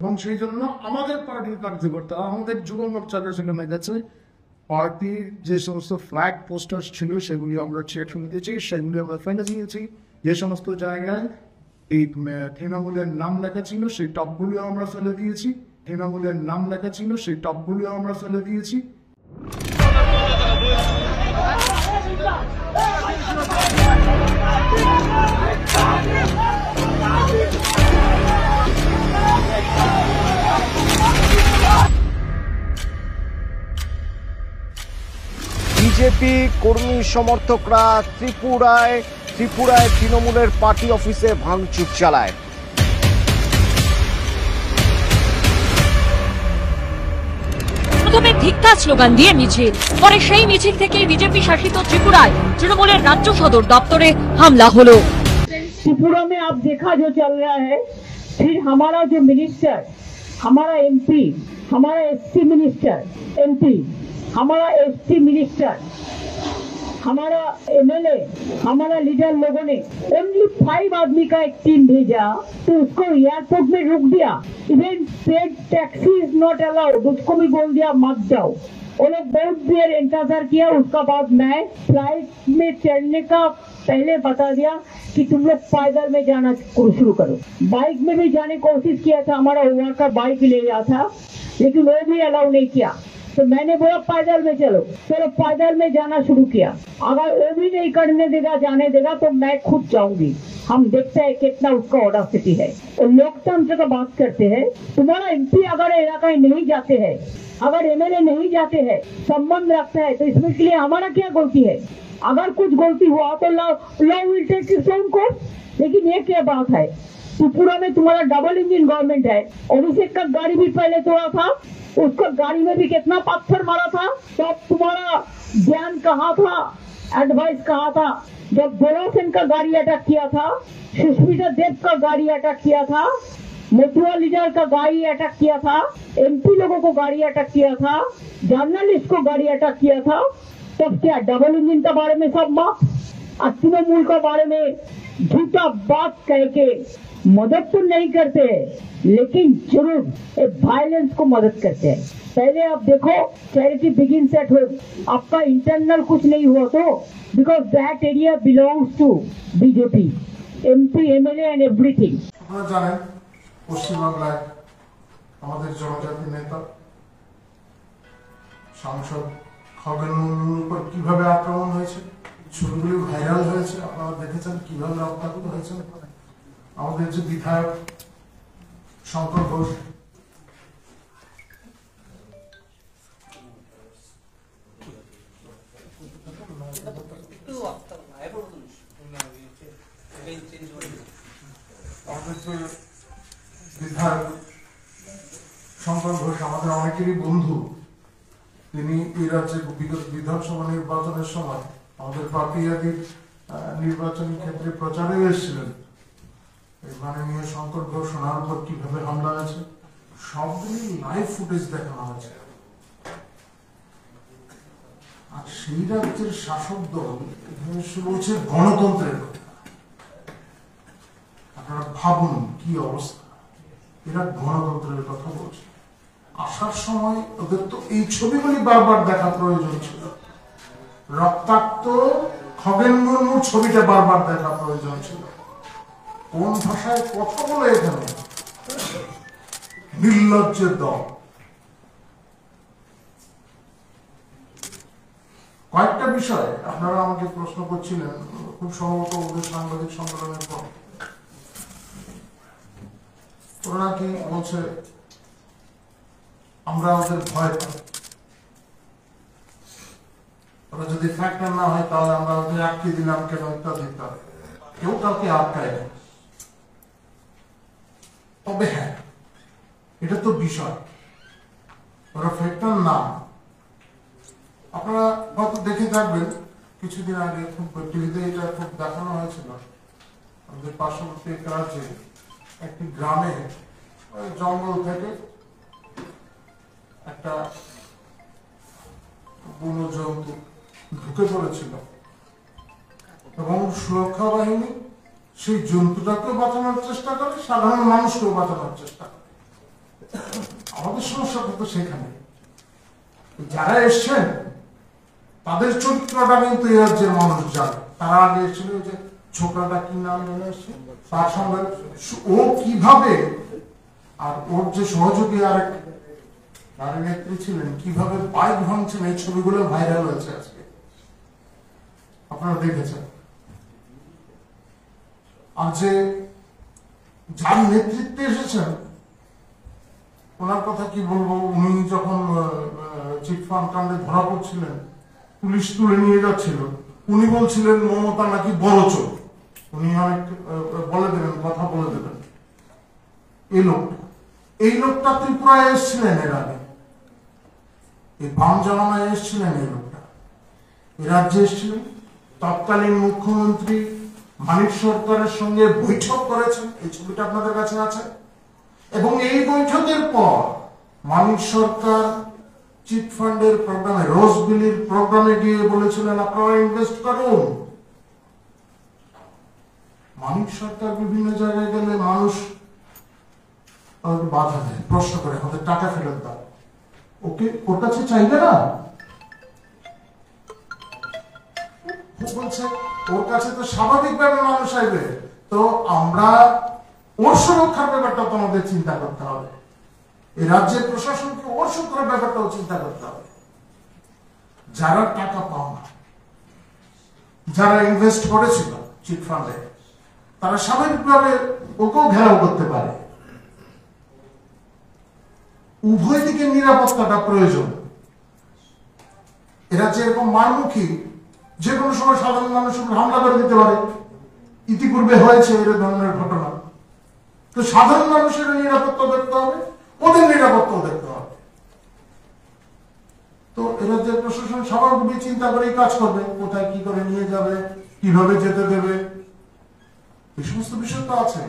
এবং সেই জন্য আমাদের পার্টির কার্যকর্তা আমাদের যুব মোর্চার সেখানে গেছে, পার্টির যে সমস্ত ফ্ল্যাগ পোস্টার ছিল সেগুলি আমরা চেয়ে দিয়েছি, সেগুলি আমরা ফেলে দিয়েছি। যে সমস্ত জায়গায় এই তৃণমূলের নাম লেখা ছিল সেই টপগুলিও আমরা ফেলে দিয়েছি, তৃণমূলের নাম লেখা ছিল সেই টপগুলিও আমরা ফেলে দিয়েছি। বিজেপি কর্মী সমর্থকরা ত্রিপুরায় তৃণমূলের পার্টি অফিসে ভাঙচুর চালায়। প্রথমে ধিক্কার স্লোগান দিয়ে মিছিল, পরে সেই মিছিল থেকেই বিজেপি শাসিত ত্রিপুরায় তৃণমূলের রাজ্য সদর দপ্তরে হামলা হলো। त्रिपुरा में आप देखा जो चल रहा है, फिर हमारा जो मिनिस्टर, हमारा एमपी, हमारा एससी मिनिस्टर एमपी, हमारा एसटी मिनिस्टर, हमारा एमएलए, हमारा लीडर लोगों ने ओनली 5 आदमी का एक टीम भेजा तो उसको एयरपोर्ट में रोक दिया। Even paid taxi is not allowed, उसको भी बोल दिया मत जाओ। वो लोग बहुत देर इंतजार किया, उसका बाद मैं फ्लाइट में चढ़ने का पहले बता दिया कि तुम लोग पैदल में जाना शुरू करो। बाइक में भी जाने की कोशिश किया था, हमारा वर्कर बाइक ले गया था लेकिन वो भी अलाउ नहीं किया, तो मैंने बोला पैदल में चलो, चलो पैदल में जाना शुरू किया। अगर वो भी नहीं करने देगा, जाने देगा तो मैं खुद जाऊंगी। हम देखते हैं कितना उसका ऑडेसिटी है। तो लोकतंत्र का बात करते हैं, तुम्हारा एमपी अगर इलाका नहीं जाते हैं, अगर एमएलए नहीं जाते हैं, संबंध रखता है, तो इसमें के लिए हमारा क्या गलती है? अगर कुछ गलती हुआ तो law will take its own course. लेकिन ये क्या बात है, त्रिपुरा में तुम्हारा डबल इंजन गवर्नमेंट है, अभिषेक का गाड़ी भी पहले तोड़ा था, उसका गाड़ी में भी कितना पत्थर मारा था, तब तुम्हारा ज्ञान कहाँ था, एडवाइस कहाँ था? जब बोला सेन का गाड़ी अटैक किया था, सुष्मिता देव का गाड़ी अटैक किया था, मथुरा लीडर का गाड़ी अटैक किया था, एमपी लोगों को गाड़ी अटैक किया था, जर्नलिस्ट को गाड़ी अटैक किया था, तब क्या डबल इंजन के बारे में सब बात, तृणमूल के बारे में झूठा बात कह के मदद तो नहीं करते हैं, लेकिन जरूर वायलेंस को मदद करते हैं। पहले आप देखो चैरिटी बिगिंस एट होम, आपका इंटरनल कुछ नहीं हुआ तो because that area belongs to BJP, MP, MLA and everything. আপনারা জানেন পশ্চিমবাংলায় আমাদের জনজাতি নেতা সাংসদ খগেন মুর্মুর উপর কিভাবে আক্রমণ হয়েছে, ছবিগুলি ভাইরাল হয়েছে, আপনারা দেখেছেন কিভাবে আক্রমণ হয়েছে। আমাদের যে বিধায়ক শঙ্কর ঘোষ, আমাদের অনেকেরই বন্ধু, তিনি এই রাজ্যে বিগত বিধানসভা নির্বাচনের সময় আমাদের পাপিয়াদির নির্বাচনী ক্ষেত্রে প্রচারে এসেছিলেন। মাননীয় শঙ্কর ঘোষ ওনার উপর কিভাবে হামলা হয়েছে সবগুলি লাইভ ফুটেজ দেখানো হয়েছে। আর সেই রাজ্যের শাসক দল বলছে গণতন্ত্রের কথা। আপনারা ভাবুন কি অবস্থা, এরা গণতন্ত্রের কথা বলছে। আসার সময় ওদের তো এই ছবিগুলি বারবার দেখা প্রয়োজন ছিল, রক্তাক্ত খগেন মুর্মুর ছবিটা বারবার দেখা প্রয়োজন ছিল। কোন ভাষায় কথা বলে এখানে নির্লজ্জের দল। কয়েকটা বিষয় আপনারা আমাকে প্রশ্ন করছিলেন, খুব সম্ভবত ওদের সাংবাদিক সম্মেলনের পর। ওরা কি বলছে আমরা ওদের ভয় পাই, ওরা যদি ফ্যাক্টর না হয় তাহলে আমরা ওদের আটকে দিলাম কেন ইত্যাদি ইত্যাদি। কেউ কাউকে আটকায় না। তবে হ্যাঁ, এটা তো বিষয়, ওরা ফ্যাক্টর না। আপনারা হয়তো দেখে থাকবেন কিছুদিন আগে খুব টিভিতে এটা খুব দেখানো হয়েছিল। আমাদের পার্শ্ববর্তী রাজ্যে একটি গ্রামে জঙ্গল থেকে একটা বন্য জন্তু ঢুকে পড়েছিল এবং সুরক্ষা বাহিনী সেই জন্তুটাকে বাঁচানোর চেষ্টা করে, সাধারণ মানুষকেও বাঁচানোর চেষ্টা করে আমাদের সমস্যাটা তো সেখানে, যারা এসছেন তাদের চরিত্রটা কিন্তু এই রাজ্যের মানুষ জানে। তারা আগে এসেছিল যে ছোকরাটা কি নাম জেনে এসছে, তার সঙ্গে ও কিভাবে, আর ওর যে সহযোগী আরেক নারী নেত্রী ছিলেন, কিভাবে বাইক ভাঙছেন, এই ছবিগুলো ভাইরাল হয়েছে আজকে, আপনারা দেখেছেন। আর যে যার নেতৃত্বে এসেছেন ওনার কথা কি বলবো, উনি যখন চিটফান্ড কাণ্ডে ধরা পড়ছিলেন, পুলিশ তুলে নিয়ে যাচ্ছিল, উনি বলছিলেন মমতা নাকি বড় চোর, উনি অনেক বলে দেবেন, কথা বলে দেবেন। এই লোকটা ত্রিপুরায় এসেছিলেন এর আগে, এই বাম জামানায় এসেছিলেন এই লোকটা, এ রাজ্যে এসেছিলেন। তৎকালীন মুখ্যমন্ত্রী মানিক সরকারের সঙ্গে বৈঠক করেছেন, এই ছবিটা আপনাদের কাছে আছে। এবং এই বৈঠকের পর মানিক সরকার চিটফান্ডের প্রোগ্রামে, রোজবিলির প্রোগ্রামে গিয়ে বলেছিলেন আপনারা ইনভেস্ট করুন। মানিক সরকার বিভিন্ন জায়গায় গেলে মানুষ বাধা দেয়, প্রশ্ন করে, আমাদের টাকা ফেরত দাও, ওকে ওর কাছে চাইবে না, বলছে ওর কাছে তো স্বাভাবিকভাবে মানুষ আইবে, তো আমরা ওর সুরক্ষার ব্যাপারটা তো আমাদের চিন্তা করতে হবে, এই রাজ্যের প্রশাসনকে ওর সুরক্ষার ব্যাপারটাও চিন্তা করতে হবে। যারা টাকা পাও না, যারা ইনভেস্ট করেছিল চিটফান্ডে, তারা স্বাভাবিকভাবে ওকেও ঘেরাও করতে পারে। উভয় দিকে নিরাপত্তাটা প্রয়োজন। এরা যে এরকম মারমুখী, যে কোনো সময় সাধারণ মানুষের উপর হামলা করে দিতে পারে, ইতিপূর্বে হয়েছে এর ধরনের ঘটনা। তো সাধারণ মানুষের নিরাপত্তা দেখতে হবে, ওদের নিরাপত্তাও দেখতে হবে। তো এরা যে প্রশাসন স্বাভাবিক চিন্তা করেই কাজ করবে, কোথায় কি করে নিয়ে যাবে, কিভাবে যেতে দেবে, এই সমস্ত বিষয় তো আছে।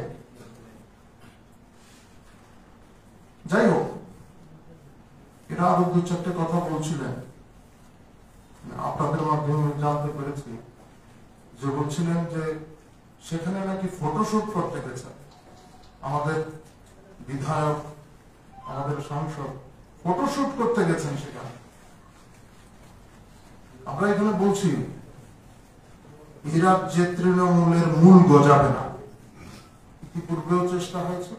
যাই হোক, এরা আরো দু চারটে কথা বলছিলেন, আপনাদের মাধ্যমে জানতে পেরেছি, যে বলছিলেন যে সেখানে নাকি ফটোশুট করতে গেছেন আমাদের বিধায়ক, আমাদের সাংসদ, ফটোশুট করতে গেছেন সেখানে। আমরা এখানে বলছি এই রাজ্যে তৃণমূলের মূল গজাবে না। ইতিপূর্বেও চেষ্টা হয়েছে,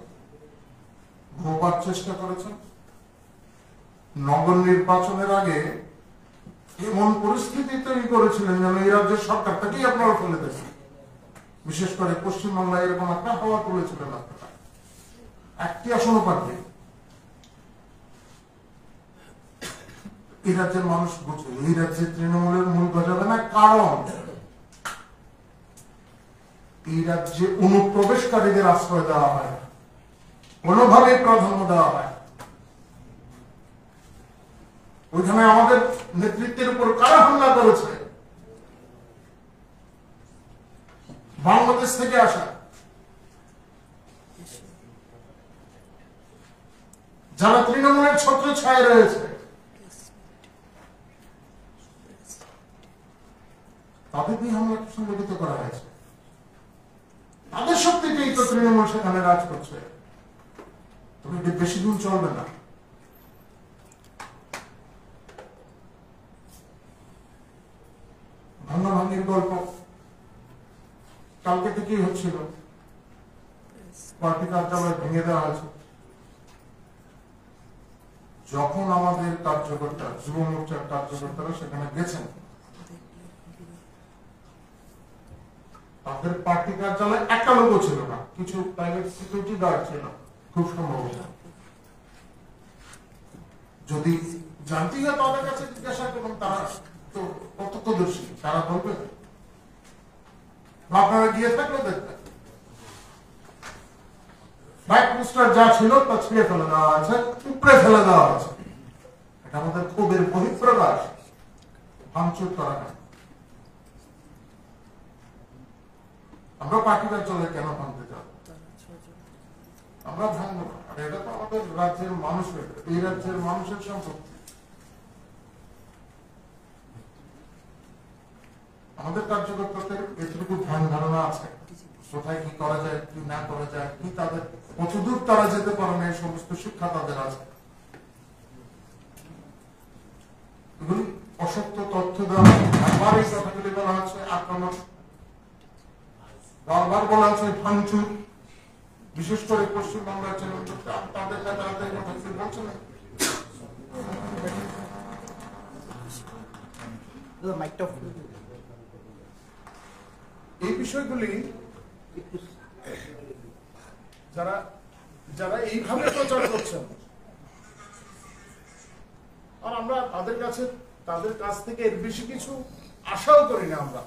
বহুবার চেষ্টা করেছেন। নগর নির্বাচনের আগে এমন পরিস্থিতি তৈরি করেছিলেন যেন এই রাজ্যের সরকারটাকেই আপনারা ফেলে দেবেন। বিশেষ করে পশ্চিমবাংলায় এরকম একটা হাওয়া তুলেছিলেন আপনারা, একটি আসনও পারবে। এই রাজ্যের মানুষ বুঝে এই রাজ্যে তৃণমূলের মূল গজাবে না, কারণ এই রাজ্যে অনুপ্রবেশকারীদের আশ্রয় দেওয়া হয়, কোনোভাবে প্রাধান্য দেওয়া হয়। ওইখানে আমাদের নেতৃত্বের উপর কারা হামলা করেছে? বাংলাদেশ থেকে আসা যারা তৃণমূলের ছত্র ছায় রয়েছে, তাদের দিয়ে হামলা সংগঠিত করা হয়েছে। তাদের শক্তিতেই তো তৃণমূল সেখানে রাজ করছে। তবে বেশি দিন চলবে না। ভাঙাভাঙির গল্প কালকে থেকেই হচ্ছিল, পার্টি কার্যালয় ভেঙে দেওয়া হয়েছে। যখন আমাদের কার্যকর্তা, যুব মোর্চার কার্যকর্তারা সেখানে গেছেন, তাদের পার্টি কার্যালয়ে একটা লোকও ছিল না, কিছু প্রাইভেট সিকিউরিটি গার্ড ছিল খুব সম্ভবত। যদি জানতে হয় তাদের কাছে জিজ্ঞাসা করুন, তারা তো প্রত্যক্ষদর্শী, তারা বলবে। আপনারা গিয়ে থাকলে দেখবেন বাইক পোস্টার যা ছিল তা ছিঁড়ে ফেলে দেওয়া আছে, উপড়ে ফেলে দেওয়া আছে। এটা আমাদের ক্ষোভের বহিঃপ্রকাশ, ভাঙচুর করা না। আমরা পার্টি কার্যালয়ে কেন ভাঙতে যাব? আমরা ভাঙবো না। আর এটা তো আমাদের রাজ্যের মানুষের, এই রাজ্যের মানুষের সম্পত্তি। আমাদের কার্যকর্তাদের এটুকু ধ্যান ধারণা আছে, কোথায় কি করা যায়, কি না করা যায়, কি তাদের কতদূর তারা যেতে পারে না, এই সমস্ত শিক্ষা তাদের আছে। এগুলি অসত্য তথ্য দেওয়া, বারবার এই কথাগুলি বলা হচ্ছে, আক্রমণ, বারবার বলা হচ্ছে ভাঙচুর, বিশেষ করে পশ্চিমবঙ্গের চ্যানেল তাদের কাছে বলছে না। এই বিষয়গুলি যারা যারা এইভাবে প্রচার করছেন, আর আমরা তাদের কাছ থেকে এর বেশি কিছু আশাও করি না আমরা,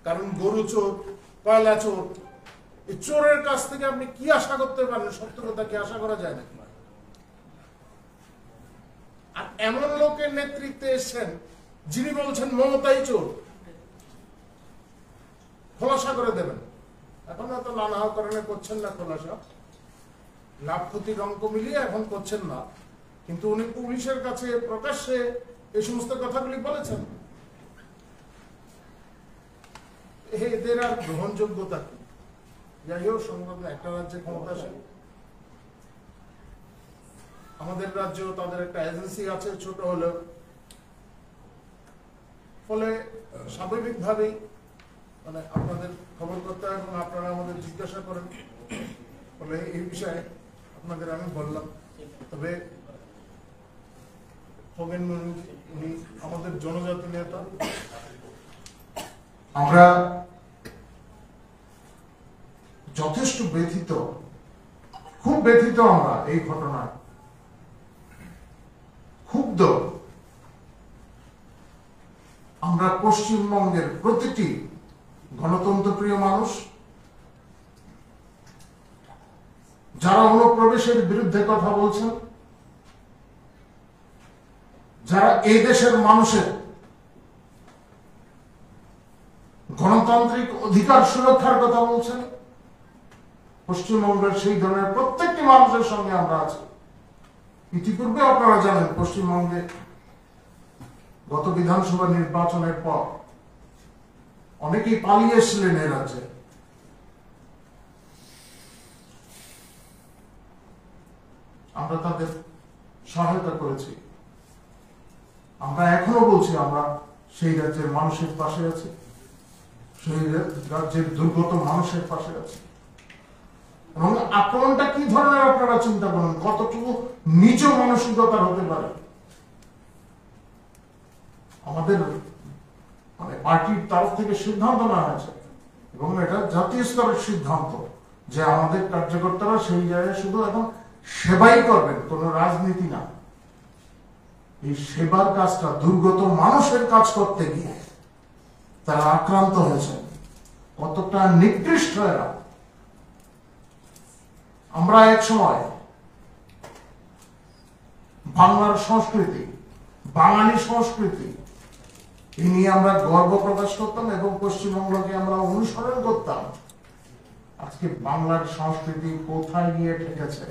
কারণ গরু চোর, কয়লা চোর, এই চোরের কাছ থেকে আপনি কি আশা করতে পারেন? সত্য কথা কি আশা করা যায় নাকি? আর এমন লোকের নেতৃত্বে এসছেন যিনি বলছেন মমতাই চোর, খোলাসা করে দেবেন। এখন হয়তো নানা কারণে করছেন না খোলাসা, লাভ ক্ষতির অঙ্ক মিলিয়ে এখন করছেন না, কিন্তু উনি পুলিশের কাছে প্রকাশ্যে এই সমস্ত কথাগুলি বলেছেন। এদের আর গ্রহণযোগ্যতা কি? যাই হোক, সংবাদ একটা রাজ্যে ক্ষমতাসীন, আমাদের রাজ্য তাদের একটা এজেন্সি আছে ছোট হলেও, ফলে স্বাভাবিকভাবেই মানে আপনাদের খবর করতে হয় এবং আপনারা আমাদের জিজ্ঞাসা করেন, ফলে এই বিষয়ে আপনাদের আমি বললাম। তবে খগেন মুর্মু উনি আমাদের জনজাতি নেতা, আমরা যথেষ্ট ব্যথিত, খুব ব্যথিত আমরা এই ঘটনায়, ক্ষুব্ধ। আমরা পশ্চিমবঙ্গের প্রতিটি গণতন্ত্রপ্রিয় মানুষ যারা অনুপ্রবেশের বিরুদ্ধে কথা বলছেন, যারা এই দেশের মানুষের গণতান্ত্রিক অধিকার সুরক্ষার কথা বলছেন, পশ্চিমবঙ্গের সেই ধরনের প্রত্যেকটি মানুষের সঙ্গে আমরা আছি। ইতিপূর্বে আপনারা জানেন পশ্চিমবঙ্গে গত বিধানসভা নির্বাচনের পর অনেকেই পালিয়ে এসেছিলেন এ রাজ্যে। আমরা তাদের সহায়তা করেছি, আমরা এখনো বলছি আমরা সেই রাজ্যের মানুষের পাশে আছি, সেই রাজ্যের দুর্গত মানুষের পাশে আছি। এবং আক্রমণটা কি ধরনের আপনারা চিন্তা করেন, কতটুকু নিজ মানসিকতার হতে পারে। আমাদের মানে পার্টির তরফ থেকে সিদ্ধান্ত নেওয়া হয়েছে এবং এটা জাতীয় স্তরের সিদ্ধান্ত যে আমাদের কার্যকর্তারা সেই জায়গায় শুধু এখন সেবাই করবেন, কোনো রাজনীতি না। এই সেবার কাজটা দুর্গত মানুষের কাজ করতে গিয়ে তারা আক্রান্ত হয়েছে, কতটা নিকৃষ্ট এরা। আমরা এক সময় বাংলার সংস্কৃতি, বাঙালি সংস্কৃতি এই নিয়ে আমরা গর্ব প্রকাশ করতাম এবং পশ্চিমবঙ্গকে আমরা অনুসরণ করতাম। আজকে বাংলার সংস্কৃতি কোথায় গিয়ে ঠেকেছে?